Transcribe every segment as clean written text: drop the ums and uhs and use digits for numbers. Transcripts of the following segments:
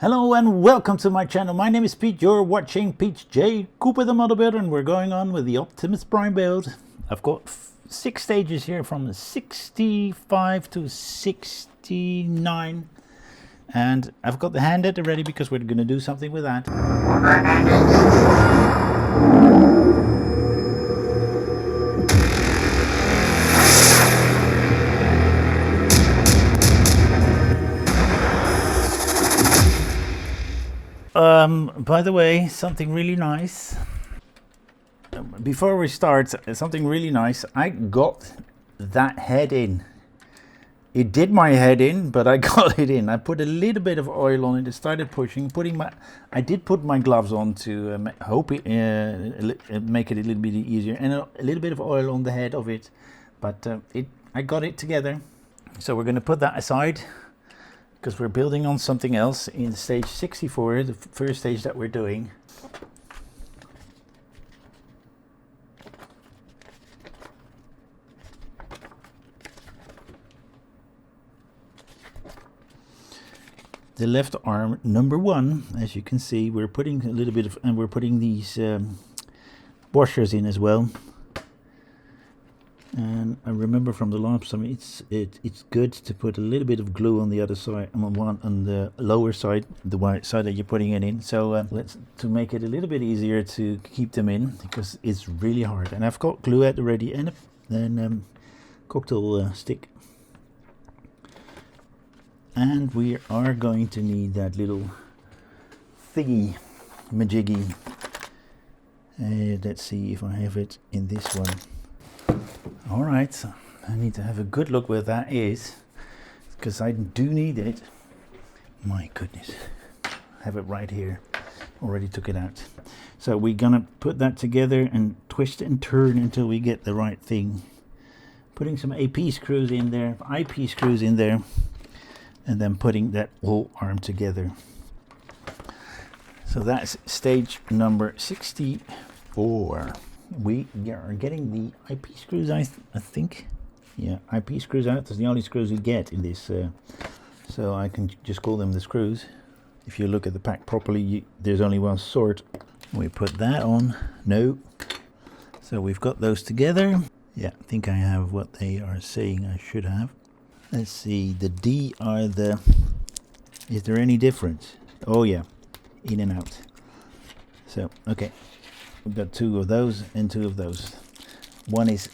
Hello and welcome to my channel. My name is Pete. You're watching Pete's J. Cooper the Model Builder, and we're going on with the Optimus Prime build. I've got 6 stages here from 65 to 69, and I've got the hand at the ready because we're going to do something with that. By the way, something really nice. Before we start, something really nice. I got that head in. It did my head in, but I got it in. I put a little bit of oil on it. I started pushing, I did put my gloves on to make it a little bit easier, and a little bit of oil on the head of it. But I got it together. So we're going to put that aside, because we're building on something else in stage 64, the first stage that we're doing. The left arm number 1, as you can see, we're putting a little bit of, and we're putting these washers in as well. And I remember from the last time, it's good to put a little bit of glue on the other side, on the lower side, the white side that you're putting it in. So to make it a little bit easier to keep them in, because it's really hard. And I've got glue at the ready, and then cocktail stick. And we are going to need that little thingy majiggy. Let's see if I have it in this one. Alright, so I need to have a good look where that is, because I do need it. My goodness, I have it right here. Already took it out. So we're gonna put that together and twist and turn until we get the right thing. Putting some AP screws in there, IP screws in there, and then putting that whole arm together. So that's stage number 64. We are getting the IP screws, I think. Yeah, IP screws out. That's the only screws we get in this. So I can just call them the screws. If you look at the pack properly, there's only one sort. We put that on. No. So we've got those together. Yeah, I think I have what they are saying I should have. Let's see. The D are the... Is there any difference? Oh yeah. In and out. So, okay. We've got 2 of those and 2 of those. One is,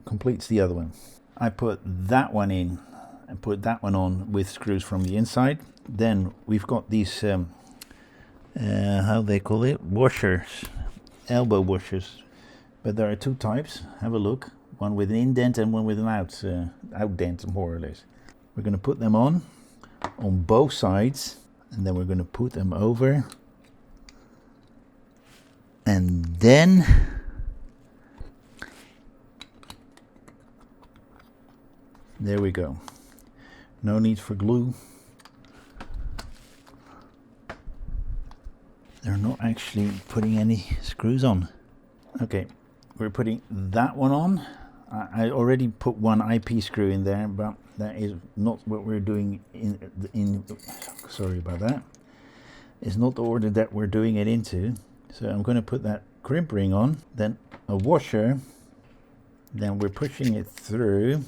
completes the other one. I put that one in and put that one on with screws from the inside. Then we've got these, how they call it? Washers. Elbow washers. But there are 2 types. Have a look. One with an indent and one with an outdent, more or less. We're going to put them on both sides. And then we're going to put them over. And then there we go. No need for glue. They're not actually putting any screws on. Okay, we're putting that one on. I already put one IP screw in there, but that is not what we're doing in sorry about that. It's not the order that we're doing it into. So I'm going to put that crimp ring on, then a washer, then we're pushing it through,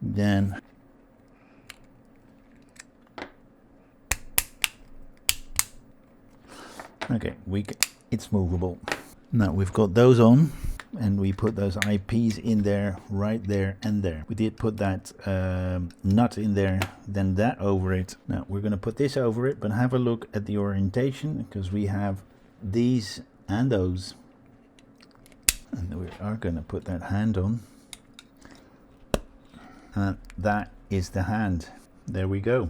then okay, it's movable. Now we've got those on, and we put those IPs in there, right there and there. We did put that nut in there, then that over it. Now we're going to put this over it, but have a look at the orientation, because we have these and those, and we are going to put that hand on, and that is the hand. There we go.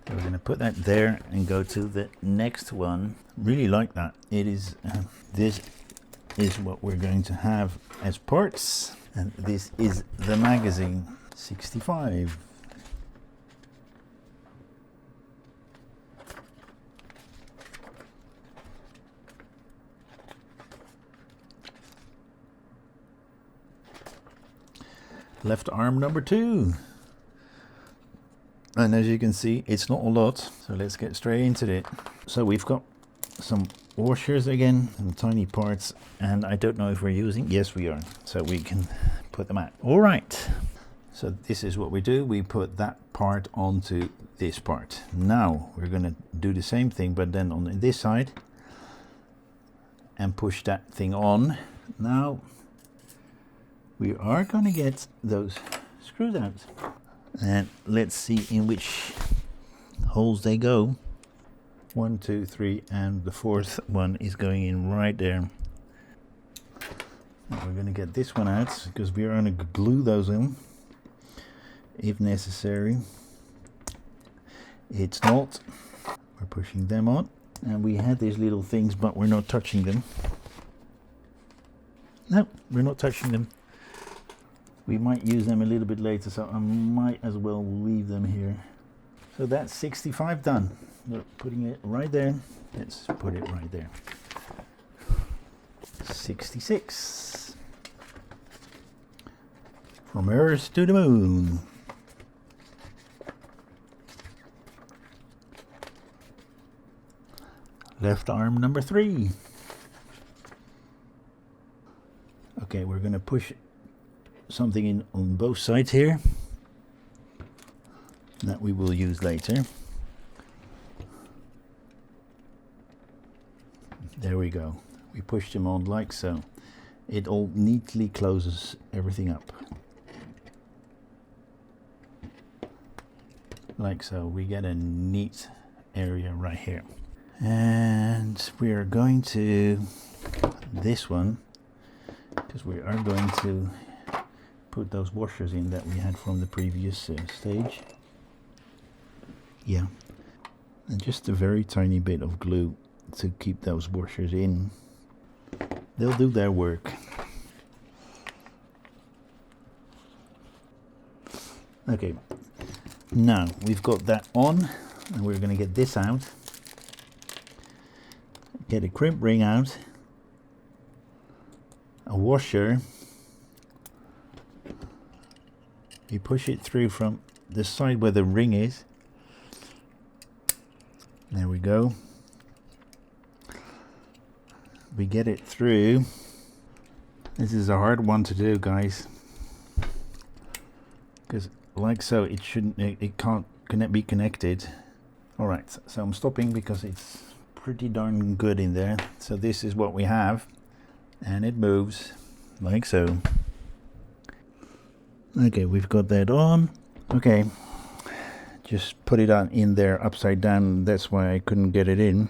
So we're going to put that there and go to the next one. Really like that. It is this is what we're going to have as parts, and this is the magazine. 65. Left arm number 2. And as you can see, it's not a lot, so let's get straight into it. So we've got some washers again, some tiny parts, and I don't know if we're using, yes we are, so we can put them out. All right, so this is what we do. We put that part onto this part. Now we're going to do the same thing, but then on this side, and push that thing on. Now we are going to get those screws out, and let's see in which holes they go. 1, 2, 3, and the fourth one is going in right there. And we're going to get this one out because we are going to glue those in if necessary. It's not. We're pushing them on, and we had these little things, but we're not touching them. No, we're not touching them. We might use them a little bit later, so I might as well leave them here. So that's 65 done. We're putting it right there. Let's put it right there. 66. From Earth to the moon. Left arm number 3. Okay, we're going to push something in on both sides here that we will use later. There we go. We push them on like so. It all neatly closes everything up. Like so. We get a neat area right here. And we are going to this one, because we are going to put those washers in that we had from the previous stage. Yeah, and just a very tiny bit of glue to keep those washers in. They'll do their work. Okay, now we've got that on, and we're going to get this out. Get a crimp ring out, a washer. You push it through from the side where the ring is. There we go. We get it through. This is a hard one to do, guys, because like so it can't be connected. All right, so I'm stopping because it's pretty darn good in there. So this is what we have, and it moves like so. Okay, we've got that on. Okay, just put it on in there upside down. That's why I couldn't get it in.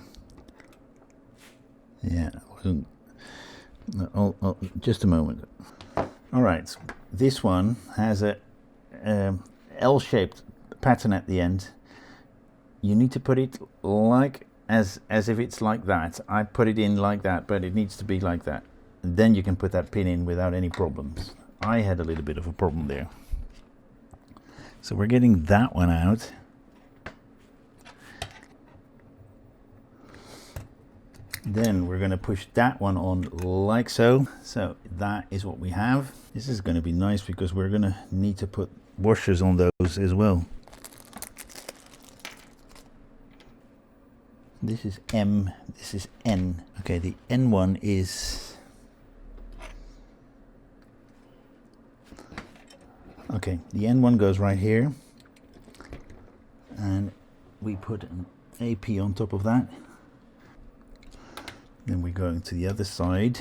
Yeah, it wasn't. Oh, just a moment. All right, this one has a L-shaped pattern at the end. You need to put it like as if it's like that. I put it in like that, but it needs to be like that. And then you can put that pin in without any problems. I had a little bit of a problem there. So we're getting that one out. Then we're going to push that one on like so. So that is what we have. This is going to be nice because we're going to need to put washers on those as well. This is M, this is N. Okay, the N one is... Okay, the N one goes right here. And we put an AP on top of that. Then we're going to the other side.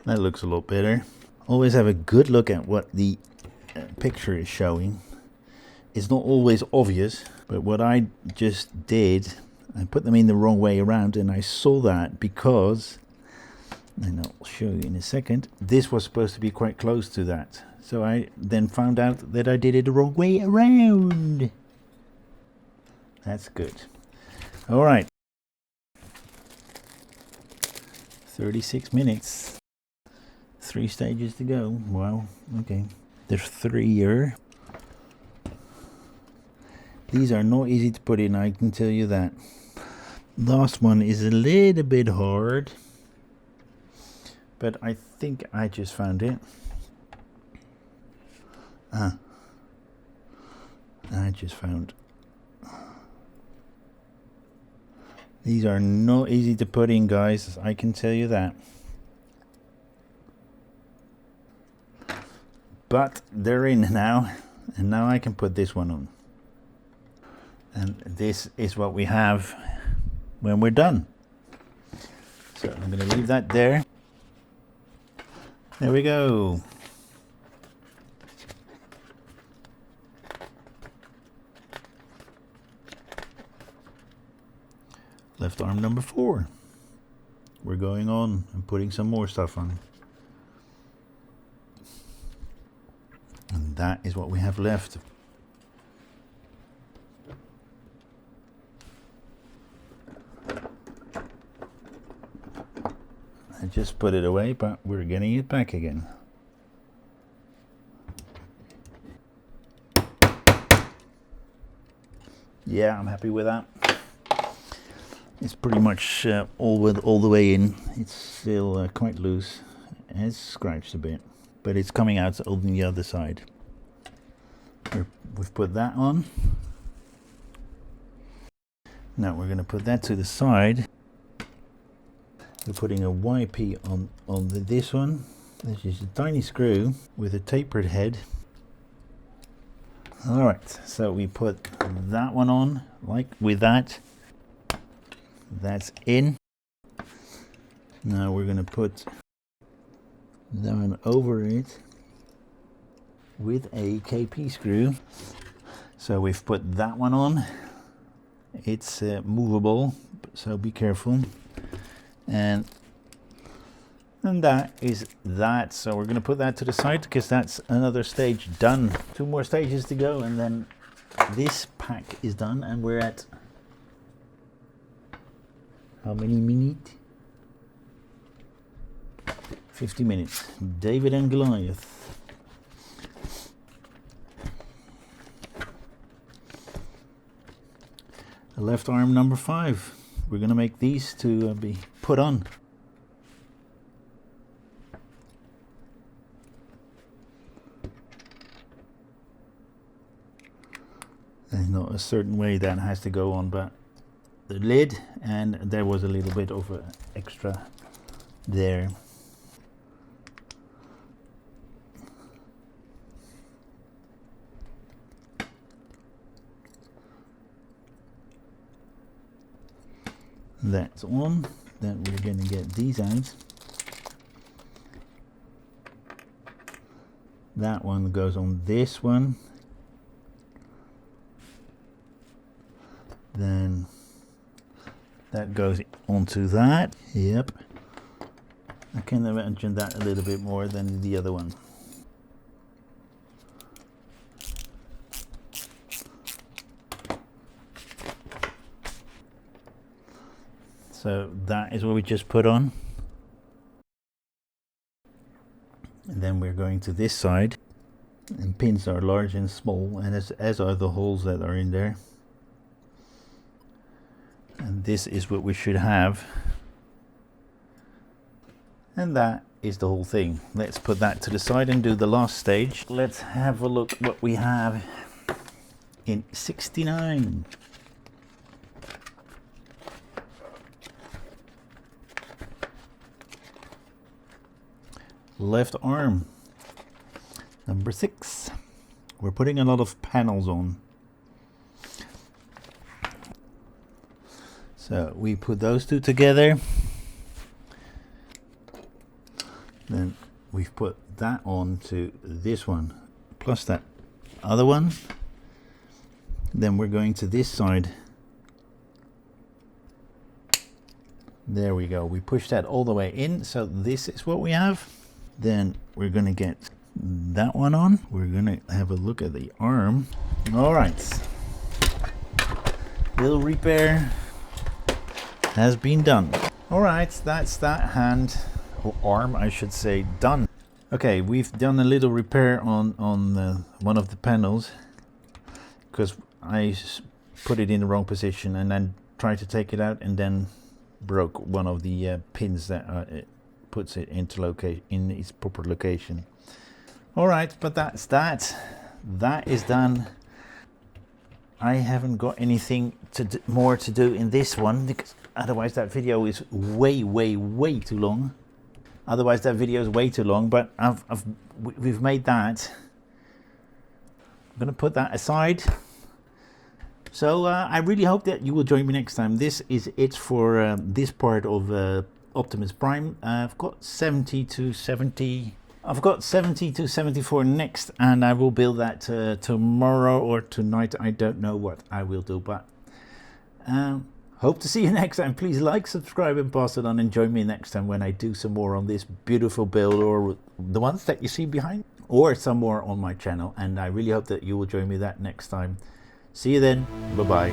That looks a lot better. Always have a good look at what the picture is showing. It's not always obvious, but what I just did, I put them in the wrong way around, and I saw that because, and I'll show you in a second, this was supposed to be quite close to that. So I then found out that I did it the wrong way around. That's good. All right. 36 minutes. 3 stages to go. Wow. Okay. There's 3 here. These are not easy to put in, I can tell you that. Last one is a little bit hard, but I think I just found it. I just found. These are not easy to put in, guys, I can tell you that. But they're in now, and now I can put this one on. And this is what we have when we're done. So I'm going to leave that there. There we go. Left arm number 4. We're going on and putting some more stuff on. And that is what we have left. I just put it away, but we're getting it back again. Yeah, I'm happy with that. It's pretty much all the way in. It's still quite loose. It's scratched a bit, but it's coming out on the other side. We've put that on. Now we're going to put that to the side. We're putting a YP on this one. This is a tiny screw with a tapered head. Alright, so we put that one on, like with that. That's in. Now we're going to put that one over it with a KP screw. So we've put that one on. It's movable, so be careful. And that is that. So we're going to put that to the side because that's another stage done. 2 more stages to go, and then this pack is done, and we're at how many minutes? 50 minutes. David and Goliath. Left arm number 5. We're going to make these to be put on. There's not a certain way that has to go on, but the lid, and there was a little bit of extra there. That's on. Then we're going to get these out. That one goes on this one. Then that goes onto that. Yep. I can imagine that a little bit more than the other one. So that is what we just put on. And then we're going to this side. And pins are large and small, and as are the holes that are in there. And this is what we should have. And that is the whole thing. Let's put that to the side and do the last stage. Let's have a look what we have in 69. Left arm number 6. We're putting a lot of panels on. So we put those two together. Then we've put that on to this one plus that other one. Then we're going to this side. There we go. We push that all the way in. So this is what we have. Then we're going to get that one on. We're going to have a look at the arm. All right. Little repair has been done. All right, that's that hand, or arm I should say, done. Okay, we've done a little repair on one of the panels because I put it in the wrong position, and then tried to take it out and then broke one of the pins that it puts it into in its proper location. All right, but that's that. That is done. I haven't got anything more to do in this one, because otherwise that video is way too long. But we've made that. I'm gonna put that aside. So I really hope that you will join me next time. This is it for this part of Optimus Prime. I've got 70 to 74 next, and I will build that tomorrow or tonight. I don't know what I will do, but hope to see you next time. Please like, subscribe, and pass it on, and join me next time when I do some more on this beautiful build, or the ones that you see behind, or some more on my channel. And I really hope that you will join me that next time. See you then. Bye bye.